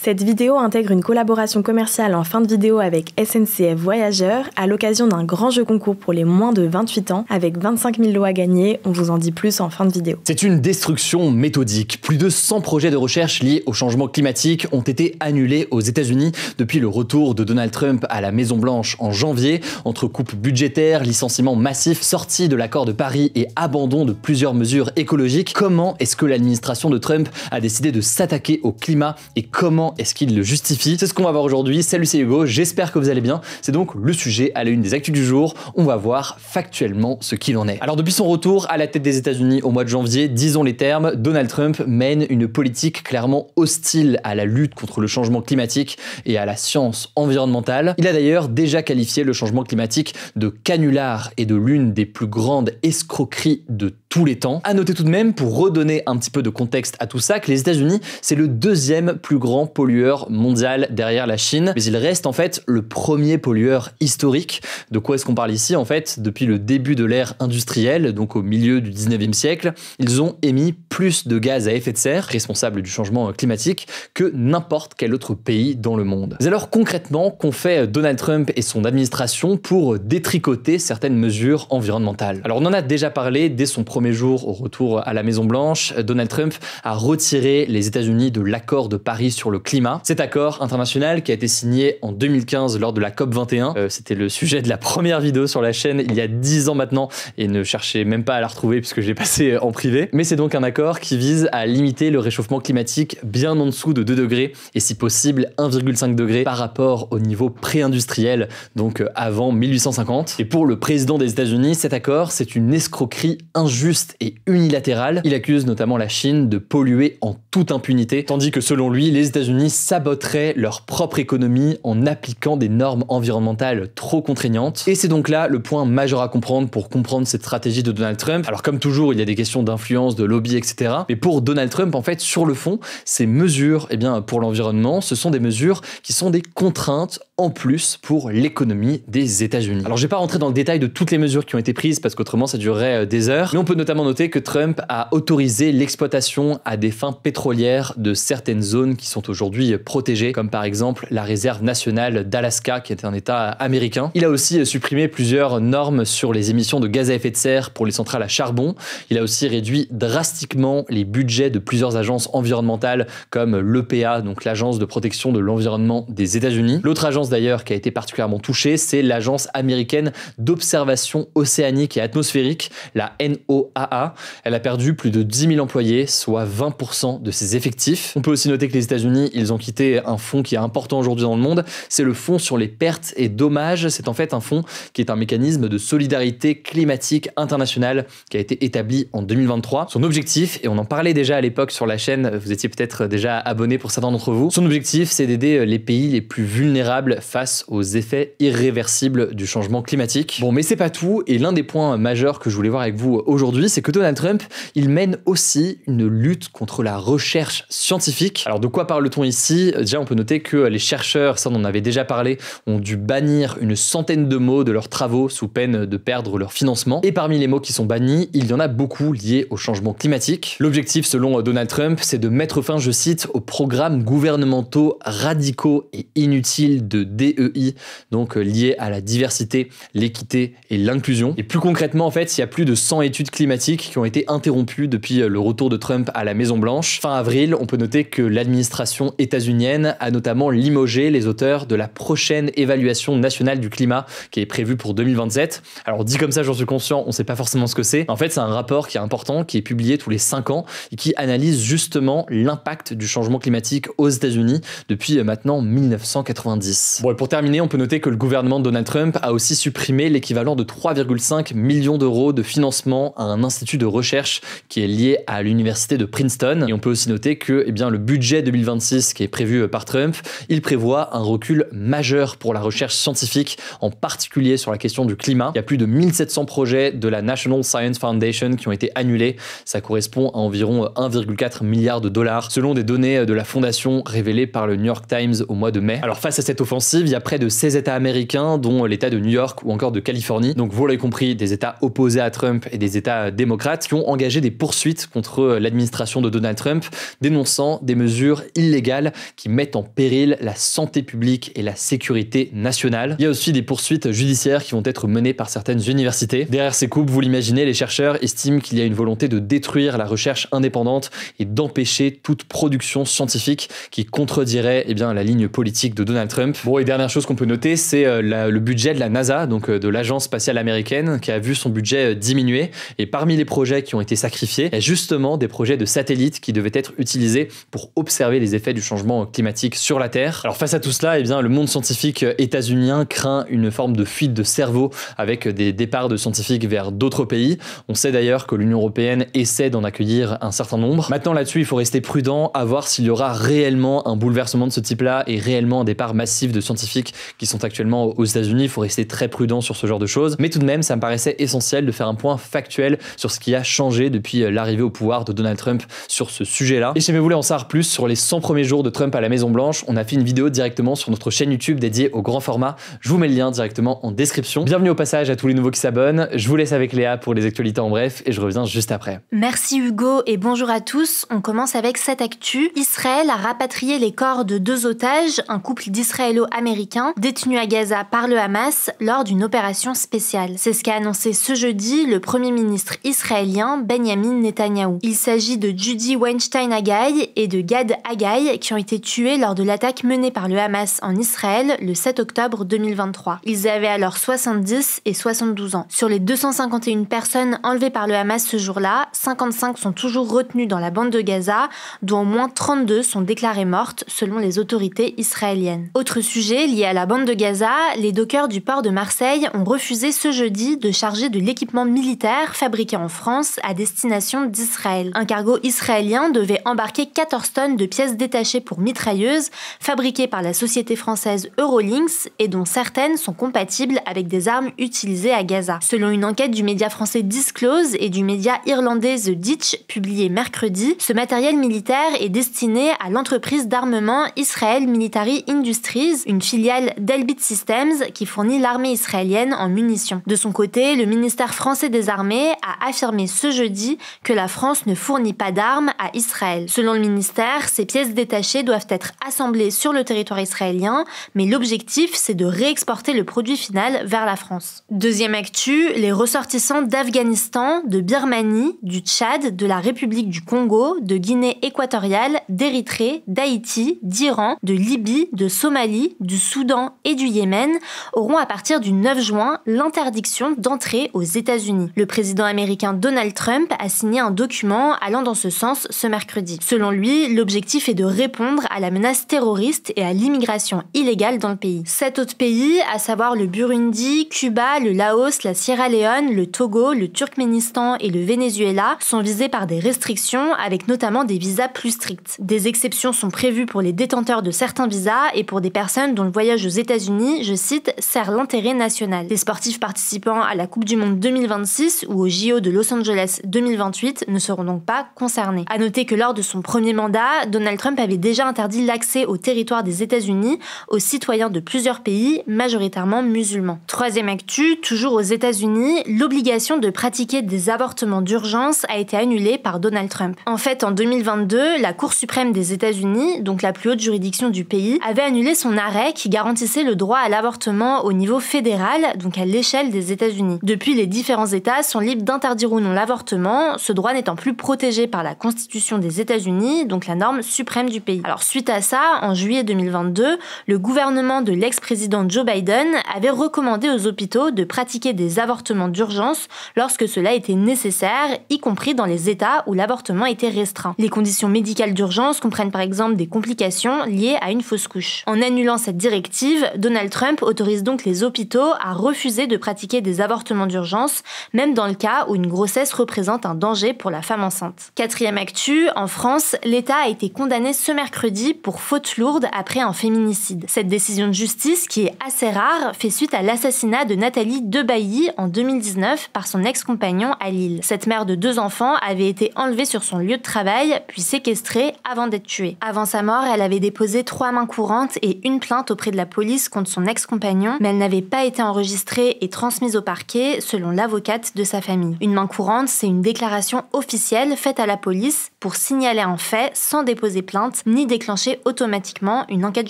Cette vidéo intègre une collaboration commerciale en fin de vidéo avec SNCF Voyageurs à l'occasion d'un grand jeu concours pour les moins de 28 ans avec 25 000 lots à gagner. On vous en dit plus en fin de vidéo. C'est une destruction méthodique. Plus de 100 projets de recherche liés au changement climatique ont été annulés aux États-Unis depuis le retour de Donald Trump à la Maison-Blanche en janvier. Entre coupes budgétaires, licenciements massifs, sortie de l'accord de Paris et abandon de plusieurs mesures écologiques, comment est-ce que l'administration de Trump a décidé de s'attaquer au climat et comment est-ce qu'il le justifie? C'est ce qu'on va voir aujourd'hui. Salut, c'est Hugo, j'espère que vous allez bien. C'est donc le sujet à la une des actus du jour. On va voir factuellement ce qu'il en est. Alors depuis son retour à la tête des États-Unis au mois de janvier, disons les termes, Donald Trump mène une politique clairement hostile à la lutte contre le changement climatique et à la science environnementale. Il a d'ailleurs déjà qualifié le changement climatique de canular et de l'une des plus grandes escroqueries de tous les temps. À noter tout de même, pour redonner un petit peu de contexte à tout ça, que les États-Unis, c'est le deuxième plus grand pollueur mondial derrière la Chine, mais il reste en fait le premier pollueur historique. De quoi est-ce qu'on parle ici? En fait, depuis le début de l'ère industrielle, donc au milieu du 19e siècle, ils ont émis plus de gaz à effet de serre, responsables du changement climatique, que n'importe quel autre pays dans le monde. Mais alors concrètement, qu'ont fait Donald Trump et son administration pour détricoter certaines mesures environnementales? Alors on en a déjà parlé dès son premier jour au retour à la Maison-Blanche. Donald Trump a retiré les États-Unis de l'accord de Paris sur le climat. Cet accord international qui a été signé en 2015 lors de la COP21. C'était le sujet de la première vidéo sur la chaîne il y a 10 ans maintenant et ne cherchez même pas à la retrouver puisque je l'ai passé en privé. Mais c'est donc un accord qui vise à limiter le réchauffement climatique bien en dessous de 2 degrés et si possible 1,5 degré par rapport au niveau pré-industriel, donc avant 1850. Et pour le président des États-Unis, cet accord, c'est une escroquerie injuste et unilatérale. Il accuse notamment la Chine de polluer en toute impunité, tandis que selon lui, les États-Unis saboteraient leur propre économie en appliquant des normes environnementales trop contraignantes. Et c'est donc là le point majeur à comprendre pour comprendre cette stratégie de Donald Trump. Alors comme toujours, il y a des questions d'influence, de lobby, etc. Mais pour Donald Trump, en fait, sur le fond, ces mesures, pour l'environnement, ce sont des mesures qui sont des contraintes en plus pour l'économie des États-Unis. Alors je vais pas rentrer dans le détail de toutes les mesures qui ont été prises parce qu'autrement ça durerait des heures, mais on peut notamment noter que Trump a autorisé l'exploitation à des fins pétrolières de certaines zones qui sont aujourd'hui protégées, comme par exemple la réserve nationale d'Alaska qui est un État américain. Il a aussi supprimé plusieurs normes sur les émissions de gaz à effet de serre pour les centrales à charbon. Il a aussi réduit drastiquement les budgets de plusieurs agences environnementales comme l'EPA, donc l'agence de protection de l'environnement des États-Unis. L'autre agence d'ailleurs qui a été particulièrement touchée, c'est l'agence américaine d'observation océanique et atmosphérique, la NOAA. Elle a perdu plus de 10 000 employés, soit 20% de ses effectifs. On peut aussi noter que les États-Unis, ils ont quitté un fonds qui est important aujourd'hui dans le monde, c'est le fonds sur les pertes et dommages. C'est en fait un fonds qui est un mécanisme de solidarité climatique internationale qui a été établi en 2023. Son objectif, et on en parlait déjà à l'époque sur la chaîne, vous étiez peut-être déjà abonné pour certains d'entre vous, son objectif c'est d'aider les pays les plus vulnérables face aux effets irréversibles du changement climatique. Bon, mais c'est pas tout, et l'un des points majeurs que je voulais voir avec vous aujourd'hui, c'est que Donald Trump, il mène aussi une lutte contre la recherche scientifique. Alors de quoi parle-t-on ici? Déjà, on peut noter que les chercheurs, ça on en avait déjà parlé, ont dû bannir une centaine de mots de leurs travaux sous peine de perdre leur financement. Et parmi les mots qui sont bannis, il y en a beaucoup liés au changement climatique. L'objectif, selon Donald Trump, c'est de mettre fin, je cite, aux programmes gouvernementaux radicaux et inutiles de DEI, donc liés à la diversité, l'équité et l'inclusion. Et plus concrètement, en fait, il y a plus de 100 études climatiques qui ont été interrompues depuis le retour de Trump à la Maison-Blanche. Fin avril, on peut noter que l'administration états-unienne a notamment limogé les auteurs de la prochaine évaluation nationale du climat qui est prévue pour 2027. Alors dit comme ça, j'en suis conscient, on ne sait pas forcément ce que c'est. En fait, c'est un rapport qui est important, qui est publié tous les 5 ans et qui analyse justement l'impact du changement climatique aux États-Unis depuis maintenant 1990. Bon, et pour terminer, on peut noter que le gouvernement de Donald Trump a aussi supprimé l'équivalent de 3,5 millions d'euros de financement à un institut de recherche qui est lié à l'université de Princeton. Et on peut aussi noter que le budget 2026 qui est prévu par Trump, il prévoit un recul majeur pour la recherche scientifique, en particulier sur la question du climat. Il y a plus de 1700 projets de la National Science Foundation qui ont été annulés. Ça correspond à environ 1,4 milliard de dollars, selon des données de la fondation révélées par le New York Times au mois de mai. Alors face à cette offensive, il y a près de 16 États américains, dont l'État de New York ou encore de Californie. Donc vous l'avez compris, des États opposés à Trump et des États candidats démocrates qui ont engagé des poursuites contre l'administration de Donald Trump, dénonçant des mesures illégales qui mettent en péril la santé publique et la sécurité nationale. Il y a aussi des poursuites judiciaires qui vont être menées par certaines universités. Derrière ces coupes, vous l'imaginez, les chercheurs estiment qu'il y a une volonté de détruire la recherche indépendante et d'empêcher toute production scientifique qui contredirait la ligne politique de Donald Trump. Bon, et dernière chose qu'on peut noter, c'est le budget de la NASA, donc de l'agence spatiale américaine, qui a vu son budget diminuer. Et parmi les projets qui ont été sacrifiés, il y a justement des projets de satellites qui devaient être utilisés pour observer les effets du changement climatique sur la Terre. Alors face à tout cela, le monde scientifique états-unien craint une forme de fuite de cerveau avec des départs de scientifiques vers d'autres pays. On sait d'ailleurs que l'Union européenne essaie d'en accueillir un certain nombre. Maintenant là-dessus, il faut rester prudent, à voir s'il y aura réellement un bouleversement de ce type-là et réellement un départ massif de scientifiques qui sont actuellement aux États-Unis. Il faut rester très prudent sur ce genre de choses. Mais tout de même, ça me paraissait essentiel de faire un point factuel sur ce qui a changé depuis l'arrivée au pouvoir de Donald Trump sur ce sujet-là. Et si vous voulez en savoir plus sur les 100 premiers jours de Trump à la Maison-Blanche, on a fait une vidéo directement sur notre chaîne YouTube dédiée au grand format. Je vous mets le lien directement en description. Bienvenue au passage à tous les nouveaux qui s'abonnent. Je vous laisse avec Léa pour les actualités en bref et je reviens juste après. Merci Hugo et bonjour à tous. On commence avec cette actu. Israël a rapatrié les corps de 2 otages, un couple d'Israélo-américains détenus à Gaza par le Hamas lors d'une opération spéciale. C'est ce qu'a annoncé ce jeudi le premier ministre israélien Benjamin Netanyahou. Il s'agit de Judy Weinstein-Hagai et de Gad Hagai qui ont été tués lors de l'attaque menée par le Hamas en Israël le 7 octobre 2023. Ils avaient alors 70 et 72 ans. Sur les 251 personnes enlevées par le Hamas ce jour-là, 55 sont toujours retenues dans la bande de Gaza, dont au moins 32 sont déclarées mortes selon les autorités israéliennes. Autre sujet lié à la bande de Gaza, les dockers du port de Marseille ont refusé ce jeudi de charger de l'équipement militaire fabriqué en France à destination d'Israël. Un cargo israélien devait embarquer 14 tonnes de pièces détachées pour mitrailleuses fabriquées par la société française Eurolinks et dont certaines sont compatibles avec des armes utilisées à Gaza. Selon une enquête du média français Disclose et du média irlandais The Ditch publiée mercredi, ce matériel militaire est destiné à l'entreprise d'armement Israel Military Industries, une filiale d'Elbit Systems qui fournit l'armée israélienne en munitions. De son côté, le ministère français des Armées a affirmé ce jeudi que la France ne fournit pas d'armes à Israël. Selon le ministère, ces pièces détachées doivent être assemblées sur le territoire israélien, mais l'objectif c'est de réexporter le produit final vers la France. Deuxième actu, les ressortissants d'Afghanistan, de Birmanie, du Tchad, de la République du Congo, de Guinée équatoriale, d'Érythrée, d'Haïti, d'Iran, de Libye, de Somalie, du Soudan et du Yémen auront à partir du 9 juin l'interdiction d'entrer aux États-Unis. Le président américain Donald Trump a signé un document allant dans ce sens ce mercredi. Selon lui, l'objectif est de répondre à la menace terroriste et à l'immigration illégale dans le pays. 7 autres pays, à savoir le Burundi, Cuba, le Laos, la Sierra Leone, le Togo, le Turkménistan et le Venezuela, sont visés par des restrictions avec notamment des visas plus stricts. Des exceptions sont prévues pour les détenteurs de certains visas et pour des personnes dont le voyage aux États-Unis, je cite, sert l'intérêt national. Les sportifs participant à la Coupe du Monde 2026 ou au JO de Los Angeles 2028 ne seront donc pas concernés. À noter que lors de son premier mandat, Donald Trump avait déjà interdit l'accès au territoire des États-Unis aux citoyens de plusieurs pays, majoritairement musulmans. Troisième actu, toujours aux États-Unis, l'obligation de pratiquer des avortements d'urgence a été annulée par Donald Trump. En fait, en 2022, la Cour suprême des États-Unis, donc la plus haute juridiction du pays, avait annulé son arrêt qui garantissait le droit à l'avortement au niveau fédéral, donc à l'échelle des États-Unis. Depuis, les différents États sont libres d'interdire ou non l'avortement, ce droit n'étant plus protégé par la Constitution des États-Unis, donc la norme suprême du pays. Alors suite à ça, en juillet 2022, le gouvernement de l'ex-président Joe Biden avait recommandé aux hôpitaux de pratiquer des avortements d'urgence lorsque cela était nécessaire, y compris dans les États où l'avortement était restreint. Les conditions médicales d'urgence comprennent par exemple des complications liées à une fausse couche. En annulant cette directive, Donald Trump autorise donc les hôpitaux à refuser de pratiquer des avortements d'urgence, même dans le cas où une grossesse représente un danger pour la femme enceinte. Quatrième actu, en France, l'État a été condamné ce mercredi pour faute lourde après un féminicide. Cette décision de justice, qui est assez rare, fait suite à l'assassinat de Nathalie Debailly en 2019 par son ex-compagnon à Lille. Cette mère de 2 enfants avait été enlevée sur son lieu de travail, puis séquestrée avant d'être tuée. Avant sa mort, elle avait déposé 3 mains courantes et une plainte auprès de la police contre son ex-compagnon, mais elle n'avait pas été enregistrée et transmise au parquet, selon l'avocate de sa famille. ligne. Une main courante, c'est une déclaration officielle faite à la police pour signaler un fait sans déposer plainte ni déclencher automatiquement une enquête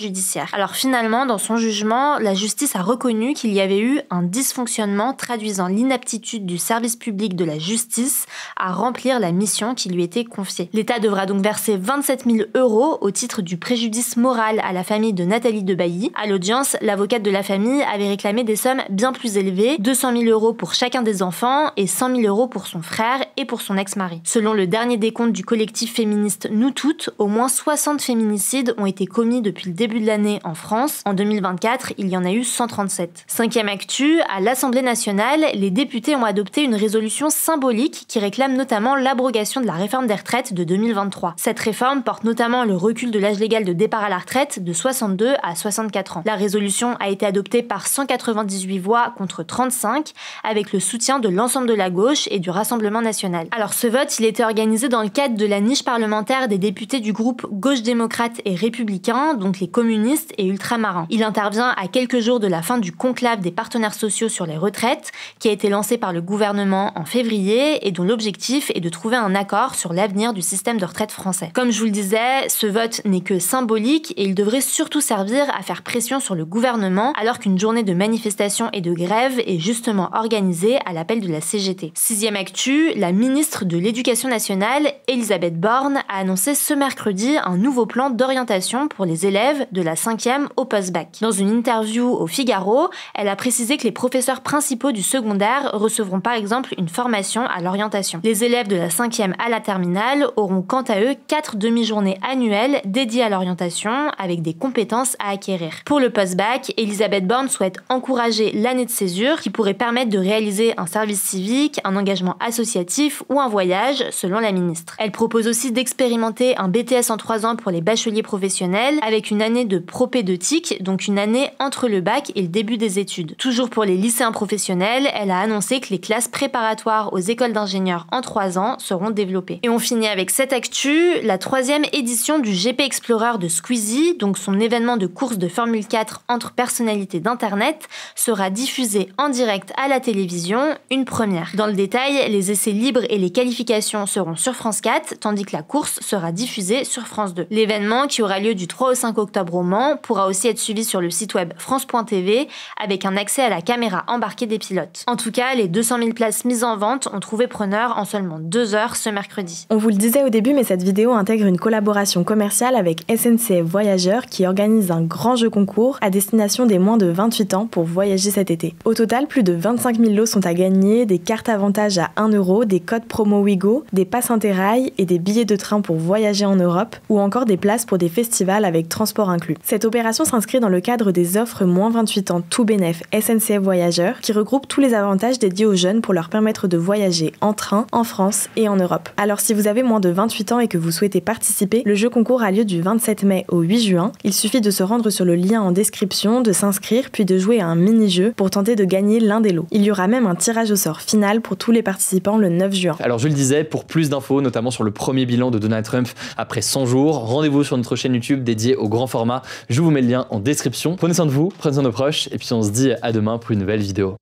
judiciaire. Alors finalement, dans son jugement, la justice a reconnu qu'il y avait eu un dysfonctionnement traduisant l'inaptitude du service public de la justice à remplir la mission qui lui était confiée. L'État devra donc verser 27 000 € au titre du préjudice moral à la famille de Nathalie Debailly. À l'audience, l'avocate de la famille avait réclamé des sommes bien plus élevées, 200 000 € pour chacun des enfants et 100 000 € pour son frère et pour son ex-mari. Selon le dernier décompte du collectif féministe Nous Toutes, au moins 60 féminicides ont été commis depuis le début de l'année en France. En 2024, il y en a eu 137. Cinquième actu, à l'Assemblée nationale, les députés ont adopté une résolution symbolique qui réclame notamment l'abrogation de la réforme des retraites de 2023. Cette réforme porte notamment le recul de l'âge légal de départ à la retraite de 62 à 64 ans. La résolution a été adoptée par 198 voix contre 35, avec le soutien de l'ensemble de la gauche et du Rassemblement national. Alors ce vote, il était organisé dans le cadre de la niche parlementaire des députés du groupe Gauche démocrate et républicain, donc les communistes et ultramarins. Il intervient à quelques jours de la fin du conclave des partenaires sociaux sur les retraites, qui a été lancé par le gouvernement en février et dont l'objectif est de trouver un accord sur l'avenir du système de retraite français. Comme je vous le disais, ce vote n'est que symbolique et il devrait surtout servir à faire pression sur le gouvernement alors qu'une journée de manifestation et de grève est justement organisée à l'appel de la CGT. Sixième actu, la ministre de l'Éducation nationale, Elisabeth Borne, a annoncé ce mercredi un nouveau plan d'orientation pour les élèves de la 5e au post-bac. Dans une interview au Figaro, elle a précisé que les professeurs principaux du secondaire recevront par exemple une formation à l'orientation. Les élèves de la 5e à la terminale auront quant à eux 4 demi-journées annuelles dédiées à l'orientation avec des compétences à acquérir. Pour le post-bac, Elisabeth Borne souhaite encourager l'année de césure qui pourrait permettre de réaliser un service civique, un engagement associatif ou un voyage, selon la ministre. Elle propose aussi d'expérimenter un BTS en 3 ans pour les bacheliers professionnels avec une année de propédeutique, donc une année entre le bac et le début des études. Toujours pour les lycéens professionnels, elle a annoncé que les classes préparatoires aux écoles d'ingénieurs en 3 ans seront développées. Et on finit avec cette actu, la 3e édition du GP Explorer de Squeezie, donc son événement de course de Formule 4 entre personnalités d'internet, sera diffusée en direct à la télévision, une première. Dans le détail, les essais libres et les qualifications seront sur France 4, tandis que la course sera diffusée sur France 2. L'événement, qui aura lieu du 3 au 5 octobre au Mans, pourra aussi être suivi sur le site web France.tv avec un accès à la caméra embarquée des pilotes. En tout cas, les 200 000 places mises en vente ont trouvé preneur en seulement 2 heures ce mercredi. On vous le disait au début, mais cette vidéo intègre une collaboration commerciale avec SNCF Voyageurs qui organise un grand jeu concours à destination des moins de 28 ans pour voyager cet été. Au total, plus de 25 000 lots sont à gagner, des cartes avantages à 1 €, des codes promo Ouigo, des passes Interrail et des billets de train pour voyager en Europe ou encore des places pour des festivals avec transport inclus. Cette opération s'inscrit dans le cadre des offres moins 28 ans tout bénef SNCF Voyageurs qui regroupe tous les avantages dédiés aux jeunes pour leur permettre de voyager en train, en France et en Europe. Alors si vous avez moins de 28 ans et que vous souhaitez participer, le jeu concours a lieu du 27 mai au 8 juin. Il suffit de se rendre sur le lien en description, de s'inscrire puis de jouer à un mini-jeu pour tenter de gagner l'un des lots. Il y aura même un tirage au sort final pour tous les participants le 9 juin. Alors je le disais, pour plus d'infos, notamment sur le premier bilan de Donald Trump après 100 jours, rendez-vous sur notre chaîne YouTube dédiée au grand format. Je vous mets le lien en description. Prenez soin de vous, prenez soin de nos proches et puis on se dit à demain pour une nouvelle vidéo.